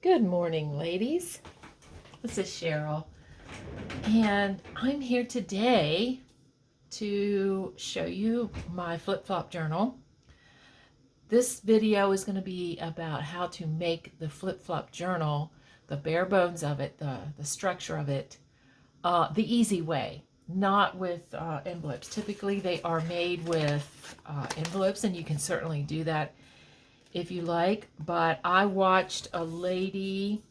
Good morning, ladies. This is Cheryl, and I'm here today to show you my flip-flop journal. This video is going to be about how to make the flip-flop journal, the bare bones of it, the structure of it, the easy way, not with envelopes. Typically, they are made with envelopes, and you can certainly do that if you like, but I watched a lady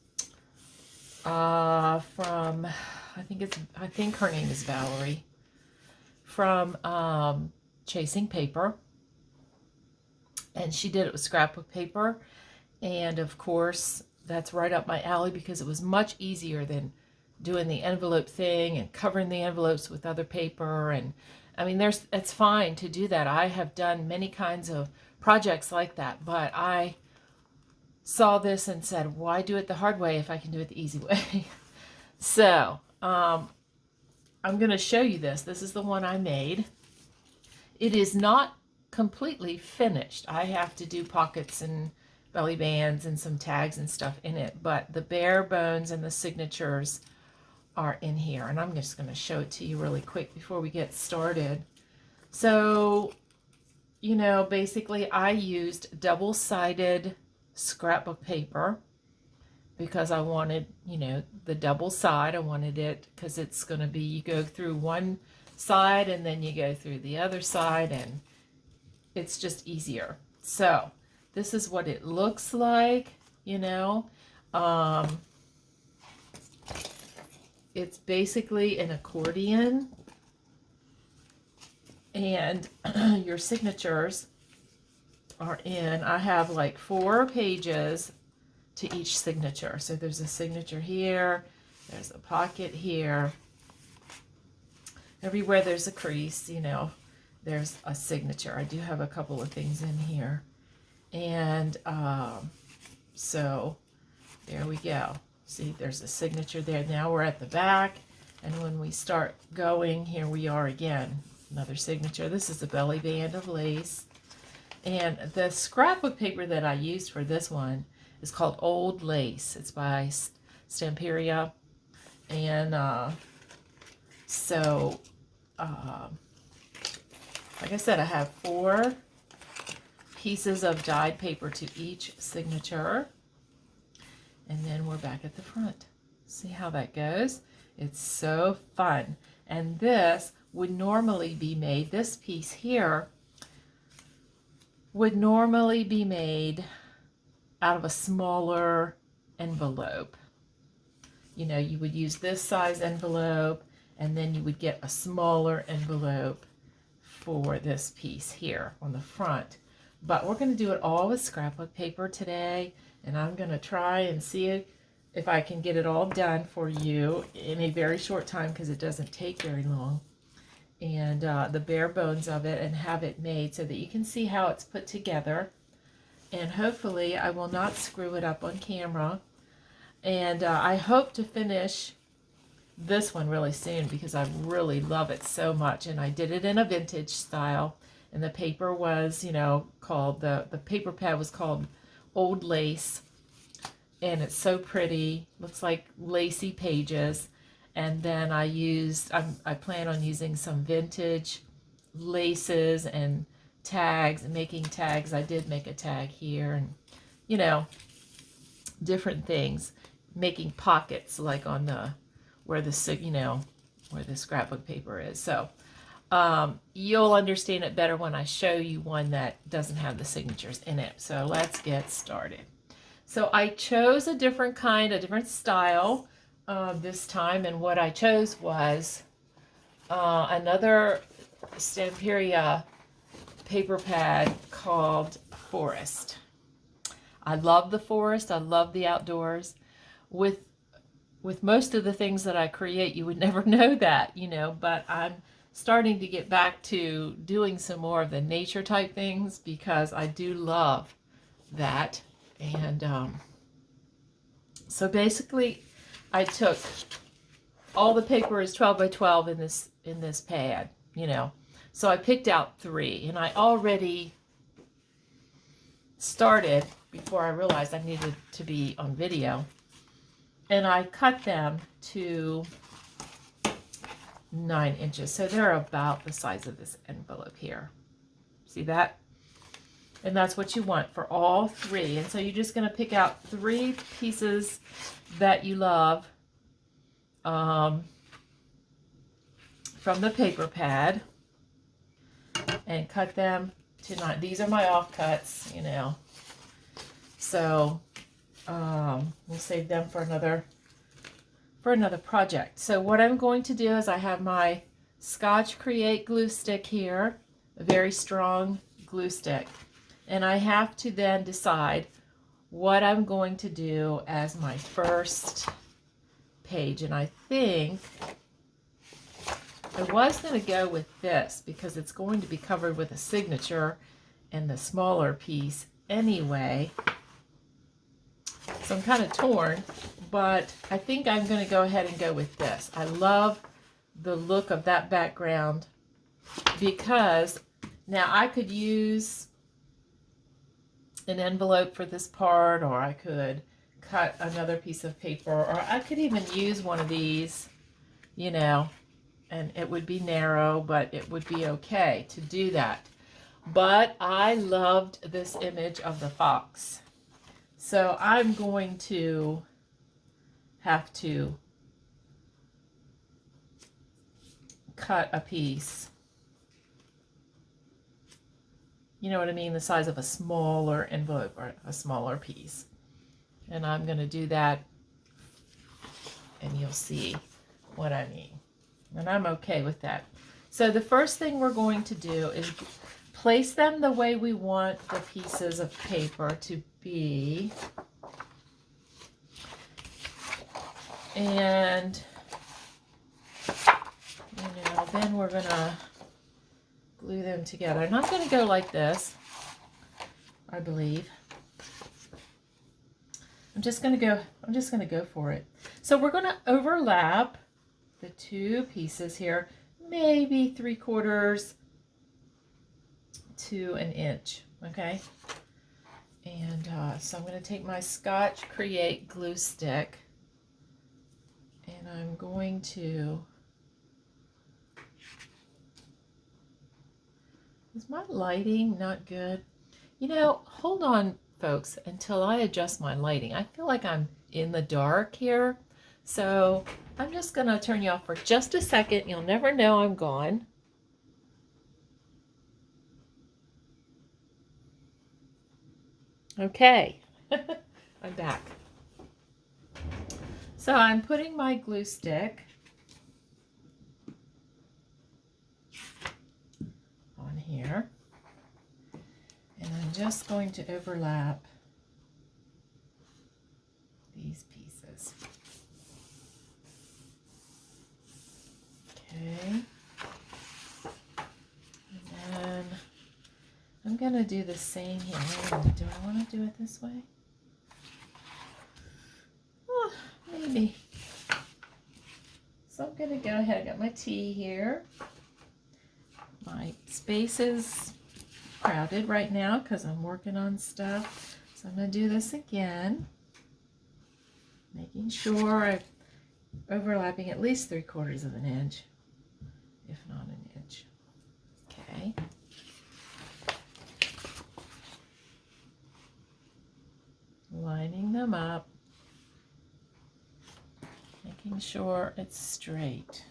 from, I think her name is Valerie, from Chasing Paper, and she did it with scrapbook paper, and of course that's right up my alley because it was much easier than doing the envelope thing and covering the envelopes with other paper. And I mean, it's fine to do that. I have done many kinds of projects like that, but I saw this and said, why do it the hard way if I can do it the easy way? So I'm going to show you this. This is the one I made. It is not completely finished. I have to do pockets and belly bands and some tags and stuff in it, but the bare bones and the signatures are in here, and I'm just going to show it to you really quick before we get started. So, you know, basically I used double-sided scrapbook paper because I wanted, you know, the double side. I wanted it because it's going to be, you go through one side and then you go through the other side, and it's just easier. So this is what it looks like, you know. It's basically an accordion, and your signatures are in, I have like 4 pages to each signature. So there's a signature here, there's a pocket here, everywhere there's a crease, you know, there's a signature. I do have a couple of things in here, and so there we go. See, there's a signature there. Now we're at the back, and when we start going, here we are again, another signature. This is the belly band of lace, and the scrapbook paper that I used for this one is called Old Lace. It's by Stamperia, and like I said, I have 4 pieces of dyed paper to each signature. And then we're back at the front. See how that goes? It's so fun. And this would normally be made, this piece here would normally be made out of a smaller envelope. You know, you would use this size envelope, and then you would get a smaller envelope for this piece here on the front. But we're going to do it all with scrapbook paper today, and I'm going to try and see if I can get it all done for you in a very short time, because it doesn't take very long, and the bare bones of it, and have it made so that you can see how it's put together. And hopefully I will not screw it up on camera. And I hope to finish this one really soon because I really love it so much. And I did it in a vintage style, and the paper was, you know, called, the paper pad was called Old Lace, and it's so pretty, looks like lacy pages. And then I plan on using some vintage laces and tags, and making tags. I did make a tag here, and you know, different things, making pockets like on the where the, you know, where the scrapbook paper is. So you'll understand it better when I show you one that doesn't have the signatures in it. So let's get started. So I chose a different kind, a different style this time, and what I chose was another Stamperia paper pad called Forest. I love the forest. I love the outdoors. With most of the things that I create, you would never know that, you know, but I'm starting to get back to doing some more of the nature type things because I do love that. And so basically I took, all the paper is 12 by 12 in this pad, you know. So I picked out 3, and I already started before I realized I needed to be on video. And I cut them to 9 inches. So they're about the size of this envelope here. See that? And that's what you want for all 3. And so you're just going to pick out 3 pieces that you love from the paper pad and cut them to 9. These are my offcuts, you know. So we'll save them for another project. So what I'm going to do is I have my Scotch Create glue stick here, a very strong glue stick. And I have to then decide what I'm going to do as my first page. And I think I was going to go with this because it's going to be covered with a signature and the smaller piece anyway. So I'm kind of torn, but I think I'm going to go ahead and go with this. I love the look of that background because now I could use an envelope for this part, or I could cut another piece of paper, or I could even use one of these, you know, and it would be narrow, but it would be okay to do that. But I loved this image of the fox. So I'm going to have to cut a piece. You know what I mean? The size of a smaller envelope or a smaller piece. And I'm going to do that and you'll see what I mean. And I'm okay with that. So the first thing we're going to do is place them the way we want the pieces of paper to be. And, you know, then we're going to glue them together. And I'm going to go like this, I believe. I'm just going to go for it. So we're going to overlap the 2 pieces here, maybe 3/4 to an inch, okay? And so I'm going to take my Scotch Create glue stick and I'm going to, is my lighting not good? You know, hold on folks until I adjust my lighting. I feel like I'm in the dark here, so I'm just going to turn you off for just a second. You'll never know I'm gone. Okay, I'm back. So I'm putting my glue stick on here, and I'm just going to overlap these pieces. Okay, and then I'm going to do the same here. Wait a minute, do I want to do it this way? Oh, maybe. So I'm going to go ahead. I got my tea here. My space is crowded right now because I'm working on stuff. So I'm going to do this again, making sure I'm overlapping at least 3/4 of an inch, if not an inch. Okay. Lining them up, making sure it's straight.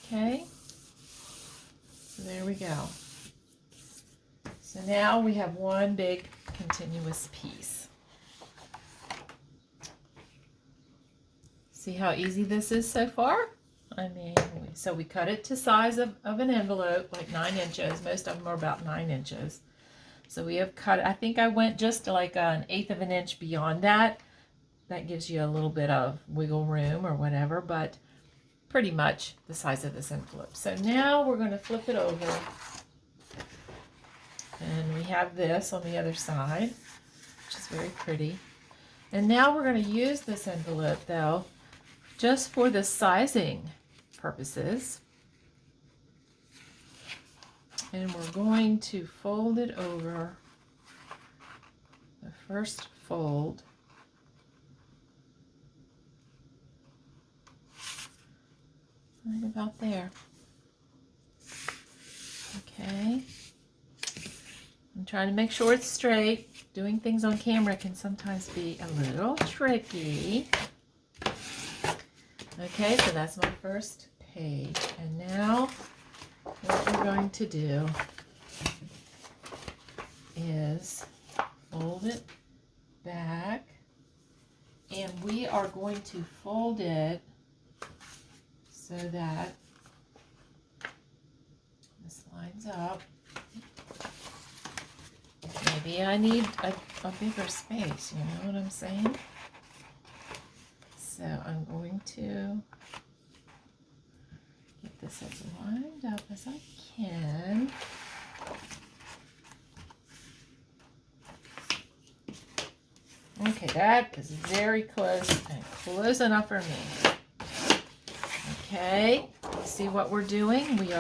Okay, so there we go. So now we have one big continuous piece. See how easy this is so far? I mean, so we cut it to size of an envelope, like 9 inches. Most of them are about 9 inches. So we have cut, I think I went just like 1/8 of an inch beyond that. That gives you a little bit of wiggle room or whatever, but pretty much the size of this envelope. So now we're going to flip it over. And we have this on the other side, which is very pretty. And now we're going to use this envelope, though, just for the sizing purposes. And we're going to fold it over first fold. Right about there. Okay. I'm trying to make sure it's straight. Doing things on camera can sometimes be a little tricky. Okay, so that's my first page. And now what we're going to do is fold it back, and we are going to fold it so that this lines up. Maybe I need a bigger space, you know what I'm saying? So I'm going to get this as lined up as I can. Okay, that is very close and close enough for me. Okay, see what we're doing? We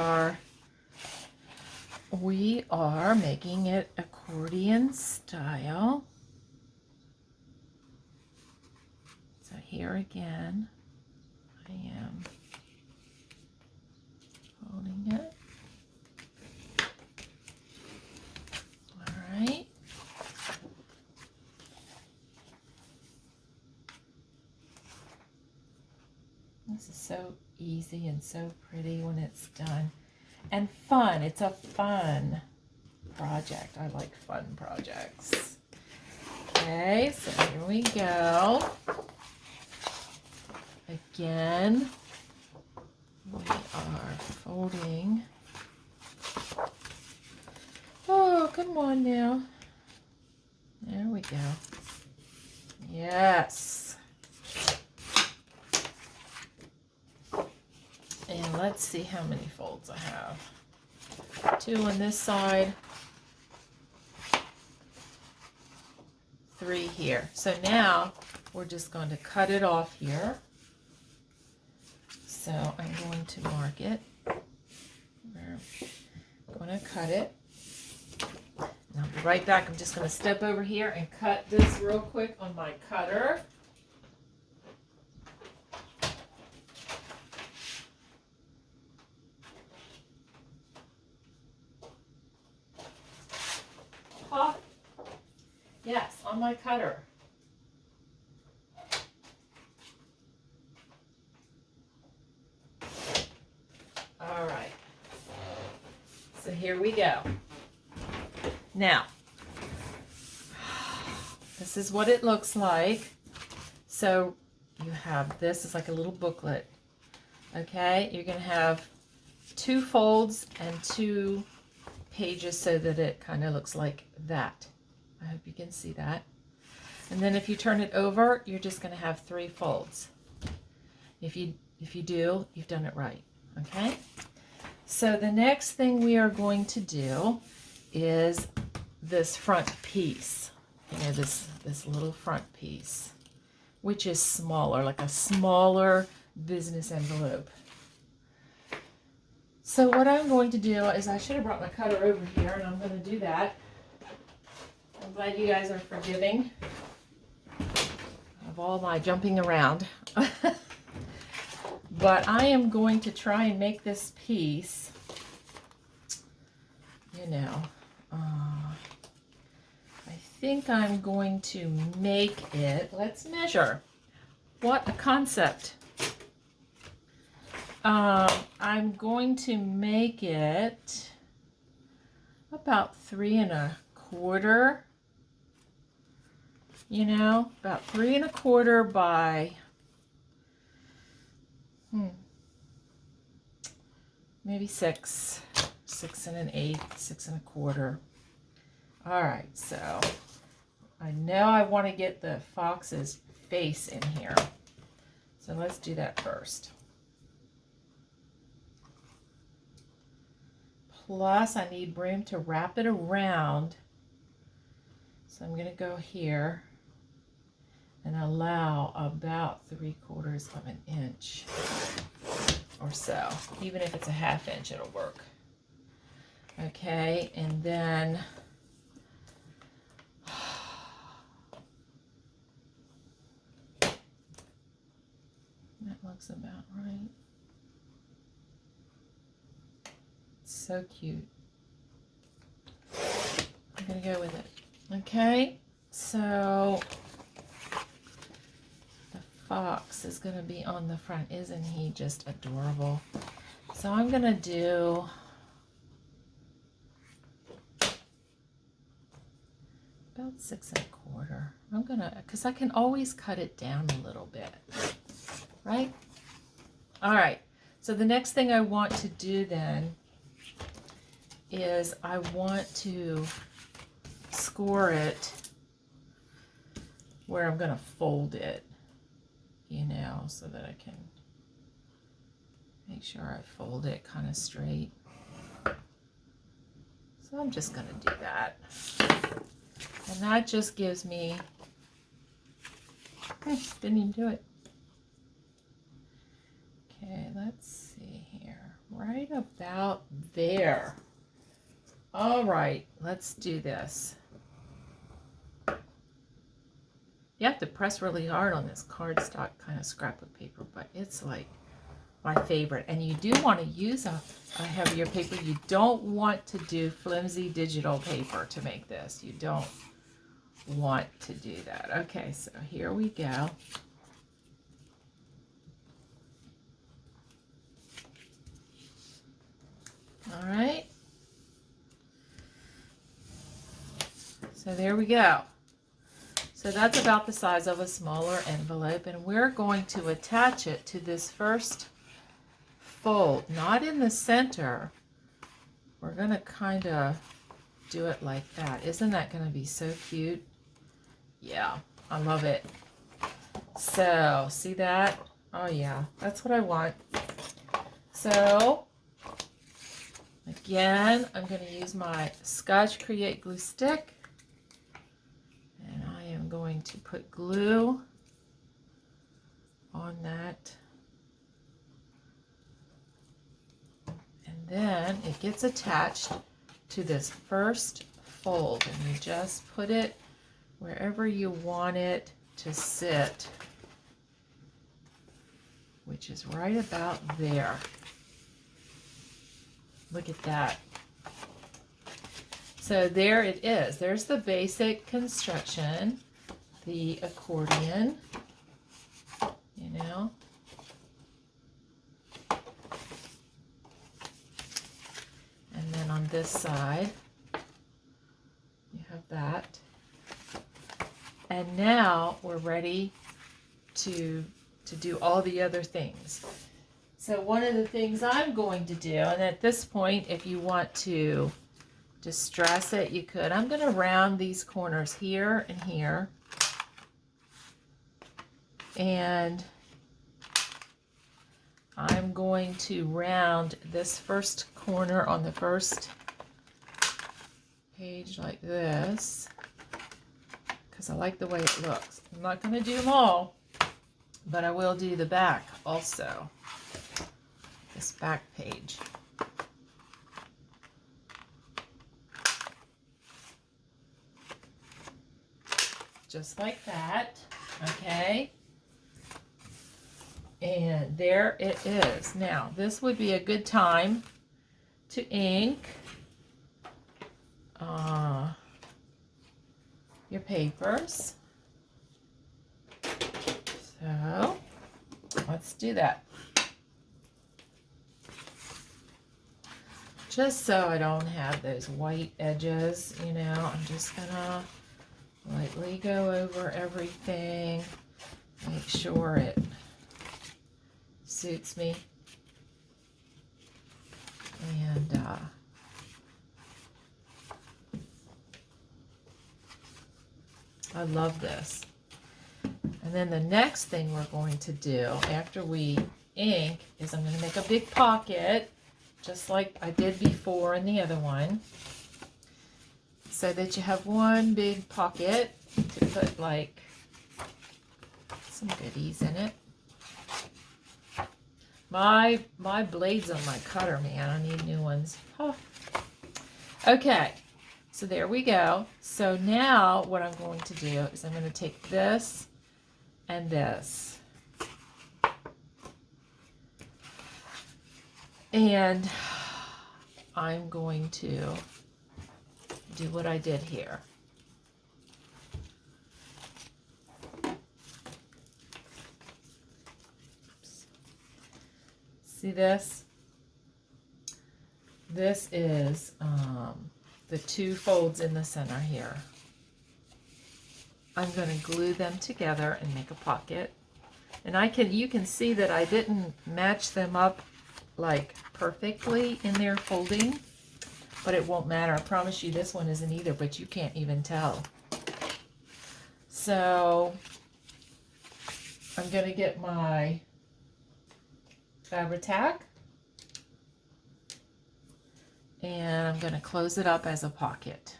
are making it accordion style. So here again, I am holding it. All right. This is so easy and so pretty when it's done. And fun. It's a fun project. I like fun projects. Okay, so here we go. Again, we are folding. Oh, come on now. There we go. Yes. And let's see how many folds I have. 2 on this side, 3 here. So now we're just going to cut it off here. So I'm going to mark it. We're going to cut it. And I'll be right back. I'm just going to step over here and cut this real quick on my cutter. Yes, on my cutter. All right. So here we go. Now, this is what it looks like. So you have this is like a little booklet. Okay, you're going to have 2 folds and 2 pages so that it kind of looks like that. I hope you can see that. And then if you turn it over, you're just going to have 3 folds. If you do, you've done it right. Okay? So the next thing we are going to do is this front piece. You know, this little front piece, which is smaller, like a smaller business envelope. So what I'm going to do is, I should have brought my cutter over here, and I'm going to do that. I'm glad you guys are forgiving of all my jumping around. But I am going to try and make this piece, you know, I think I'm going to make it, let's measure. What a concept. I'm going to make it about 3 1/4. You know, about 3 1/4 by maybe 6 1/8, 6 1/4. All right, so I know I want to get the fox's face in here, so let's do that first. Plus I need room to wrap it around, so I'm going to go here and allow about 3/4 of an inch or so. Even if it's a 1/2 inch, it'll work. Okay, and then Looks about right. So cute. I'm gonna go with it. Okay, so the fox is gonna be on the front. Isn't he just adorable? So I'm gonna do about 6 1/4. I'm gonna, because I can always cut it down a little bit, right? All right, so the next thing I want to do then is I want to score it where I'm gonna fold it, you know, so that I can make sure I fold it kind of straight. So I'm just gonna do that. And that just gives me, didn't even do it. Okay, let's see here. Right about there. All right, let's do this. You have to press really hard on this cardstock kind of scrapbook paper, but it's like my favorite. And you do want to use a heavier paper. You don't want to do flimsy digital paper to make this. You don't want to do that. Okay, so here we go. All right. So there we go. So that's about the size of a smaller envelope, and we're going to attach it to this first fold, not in the center. We're going to kind of do it like that. Isn't that going to be so cute? Yeah, I love it. So, see that? Oh yeah, that's what I want. So, again, I'm going to use my Scotch Create glue stick. And I am going to put glue on that. And then it gets attached to this first fold. And you just put it wherever you want it to sit, which is right about there. Look at that. So there it is. There's the basic construction, the accordion, you know. And then on this side, you have that. And now we're ready to do all the other things. So one of the things I'm going to do, and at this point, if you want to distress it, you could. I'm going to round these corners here and here. And I'm going to round this first corner on the first page like this, because I like the way it looks. I'm not going to do them all, but I will do the back also, this back page. Just like that, okay? And there it is. Now, this would be a good time to ink your papers. So, let's do that. Just so I don't have those white edges, you know, I'm just gonna lightly go over everything, make sure it suits me. And I love this. And then the next thing we're going to do after we ink is I'm going to make a big pocket, just like I did before in the other one, so that you have one big pocket to put like some goodies in it. My blades on my cutter, man, I need new ones. Oh. Okay, so there we go. So now what I'm going to do is I'm going to take this and this. And I'm going to do what I did here. See this? This is the two folds in the center here. I'm going to glue them together and make a pocket. And you can see that I didn't match them up like perfectly in their folding, but it won't matter. I promise you this one isn't either, but you can't even tell. So I'm going to get my Fabri-Tac and I'm going to close it up as a pocket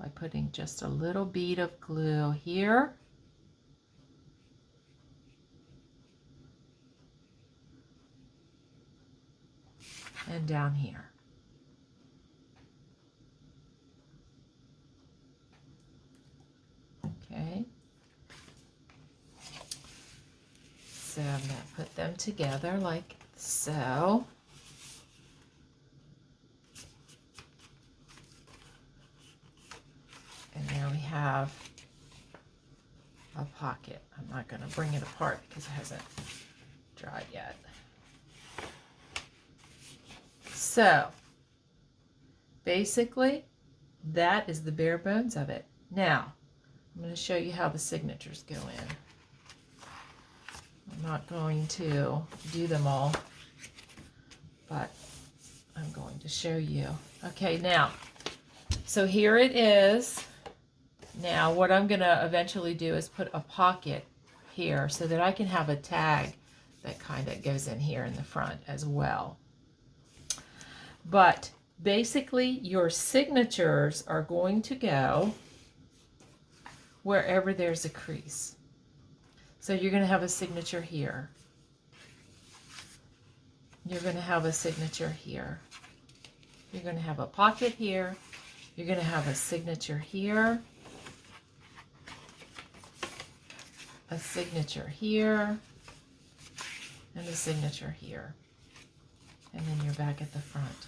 by putting just a little bead of glue here and down here. Okay. So I'm going to put them together like so. And there we have a pocket. I'm not going to bring it apart because it hasn't dried yet. So basically that is the bare bones of it. Now I'm going to show you how the signatures go in. I'm not going to do them all, but I'm going to show you. Okay, now, so here it is. Now, what I'm going to eventually do is put a pocket here so that I can have a tag that kind of goes in here in the front as well. But basically, your signatures are going to go wherever there's a crease. So you're going to have a signature here. You're going to have a signature here. You're going to have a pocket here. You're going to have a signature here. A signature here. And a signature here. And then you're back at the front.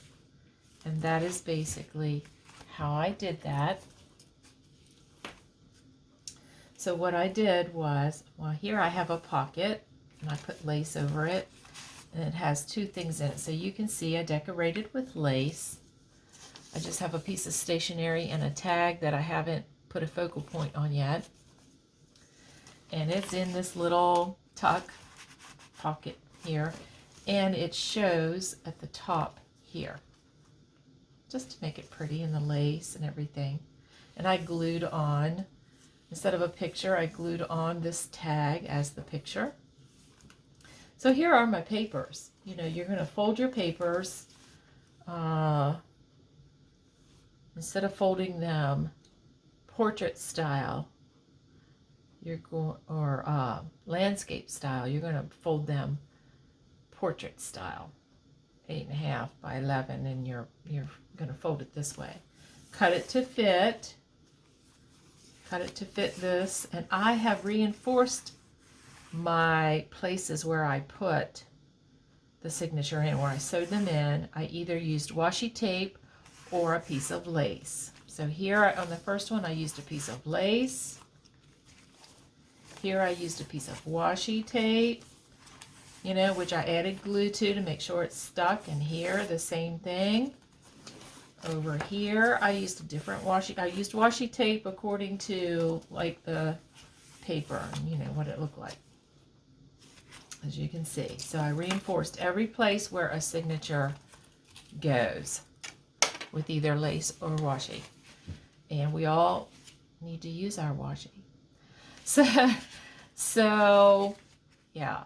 And that is basically how I did that. So what I did was, well, here I have a pocket, and I put lace over it, and it has two things in it. So you can see I decorated with lace. I just have a piece of stationery and a tag that I haven't put a focal point on yet. And it's in this little tuck pocket here, and it shows at the top here, just to make it pretty, and the lace and everything. And I glued on, instead of a picture, I glued on this tag as the picture. So here are my papers. You know, you're going to fold your papers. Instead of folding them portrait style, you're going, or landscape style, you're going to fold them portrait style, 8.5 by 11, and you're going to fold it this way. Cut it to fit. Cut it to fit this, and I have reinforced my places where I put the signature in, where I sewed them in. I either used washi tape or a piece of lace. So here on the first one I used a piece of lace. Here I used a piece of washi tape, you know, which I added glue to make sure it's stuck, and here the same thing. Over here, I used a different I used washi tape according to like the paper, you know, what it looked like, as you can see. So I reinforced every place where a signature goes with either lace or washi. And we all need to use our washi. So yeah.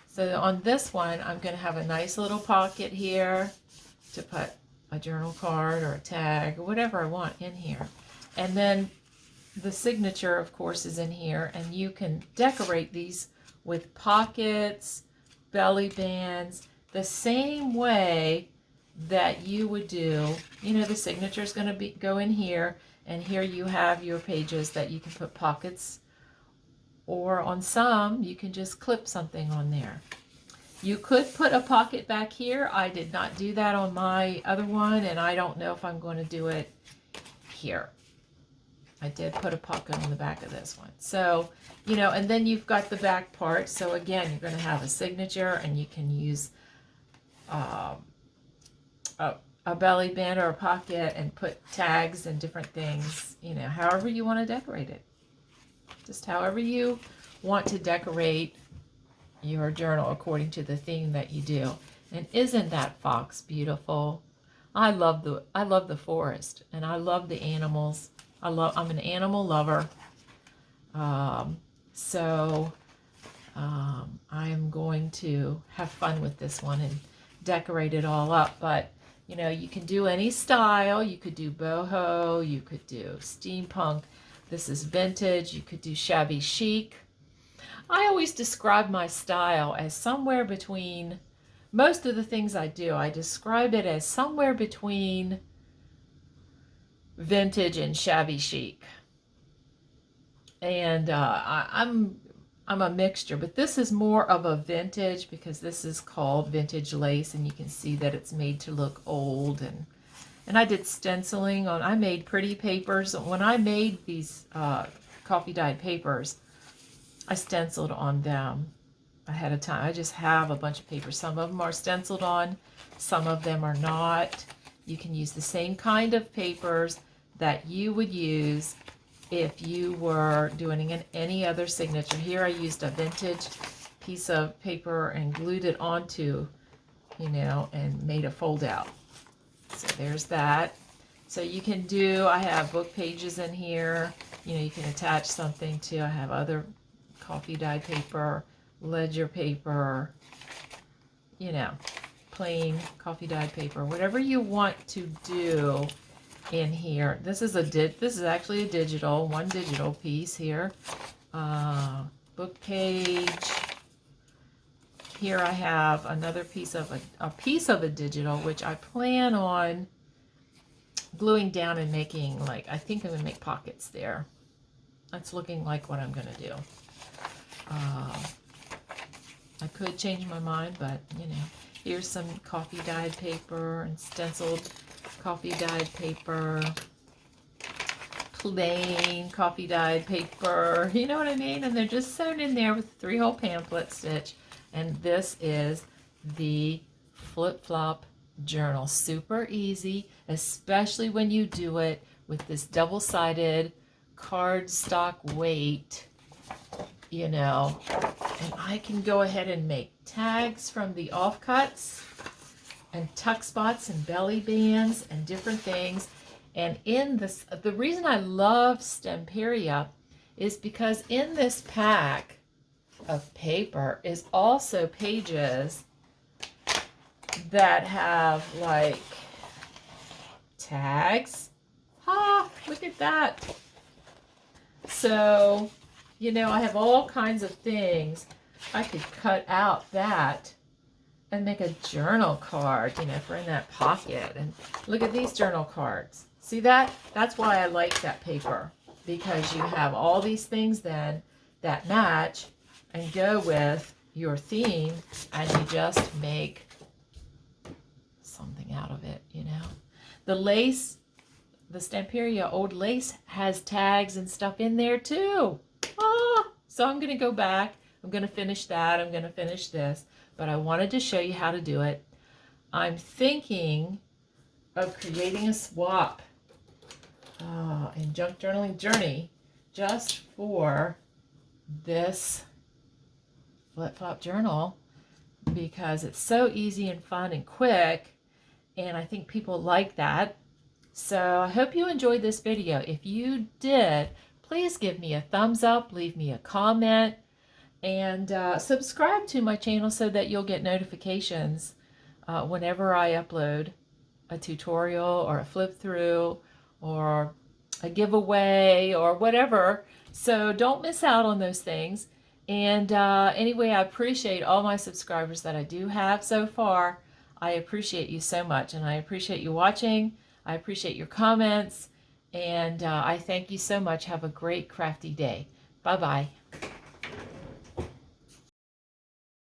So on this one, I'm going to have a nice little pocket here to put a journal card or a tag or whatever I want in here. And then the signature, of course, is in here, and you can decorate these with pockets, belly bands, the same way that you would do. You know, the signature is going to go in here, and here you have your pages that you can put pockets, or on some you can just clip something on there. You could put a pocket back here. I did not do that on my other one, and I don't know if I'm going to do it here. I did put a pocket on the back of this one. So, you know, and then you've got the back part. So again, you're going to have a signature, and you can use a belly band or a pocket and put tags and different things, you know, however you want to decorate it. Just however you want to decorate your journal according to the theme that you do. And isn't that fox beautiful? I love the forest, and I love the animals. I'm an animal lover. So I'm going to have fun with this one and decorate it all up. But you know, you can do any style. You could do boho, you could do steampunk. This is vintage. You could do shabby chic. I always describe my style as somewhere between, most of the things I do, I describe it as somewhere between vintage and shabby chic. And I'm a mixture, but this is more of a vintage because this is called vintage lace, and you can see that it's made to look old. And I did stenciling on, I made pretty papers. When I made these coffee dyed papers, I stenciled on them ahead of time. I just have a bunch of papers. Some of them are stenciled on, some of them are not. You can use the same kind of papers that you would use if you were doing any other signature. Here I used a vintage piece of paper and glued it onto, you know, and made a fold out. So there's that. So you can do, I have book pages in here. You know, you can attach something to, I have other coffee dyed paper, ledger paper, you know, plain coffee dyed paper, whatever you want to do in here. This is actually a digital, one digital piece here. Book page. Here I have another piece of a piece of a digital, which I plan on gluing down and making, like, I think I'm going to make pockets there. That's looking like what I'm going to do. I could change my mind, but, you know, here's some coffee dyed paper and stenciled coffee dyed paper, plain coffee dyed paper, you know what I mean? And they're just sewn in there with a 3-hole pamphlet stitch. And this is the Flip Flop journal. Super easy, especially when you do it with this double-sided cardstock weight, you know. And I can go ahead and make tags from the offcuts and tuck spots and belly bands and different things. And in this, the reason I love Stemperia is because in this pack of paper is also pages that have like tags. Ah, look at that. So, you know, I have all kinds of things. I could cut out that and make a journal card, you know, for in that pocket. And look at these journal cards. See that? That's why I like that paper, because you have all these things then that match and go with your theme, and you just make something out of it, you know. The lace, the Stemperia old lace has tags and stuff in there too. Ah, so I'm going to go back. I'm going to finish that. I'm going to finish this. But I wanted to show you how to do it. I'm thinking of creating a swap in Junk Journaling Journey just for this Flip Flop journal, because it's so easy and fun and quick, and I think people like that. So I hope you enjoyed this video. If you did, please give me a thumbs up, leave me a comment, and subscribe to my channel so that you'll get notifications whenever I upload a tutorial or a flip through or a giveaway or whatever. So don't miss out on those things. And anyway, I appreciate all my subscribers that I do have so far. I appreciate you so much, and I appreciate you watching. I appreciate your comments, and I thank you so much. Have a great crafty day. Bye-bye.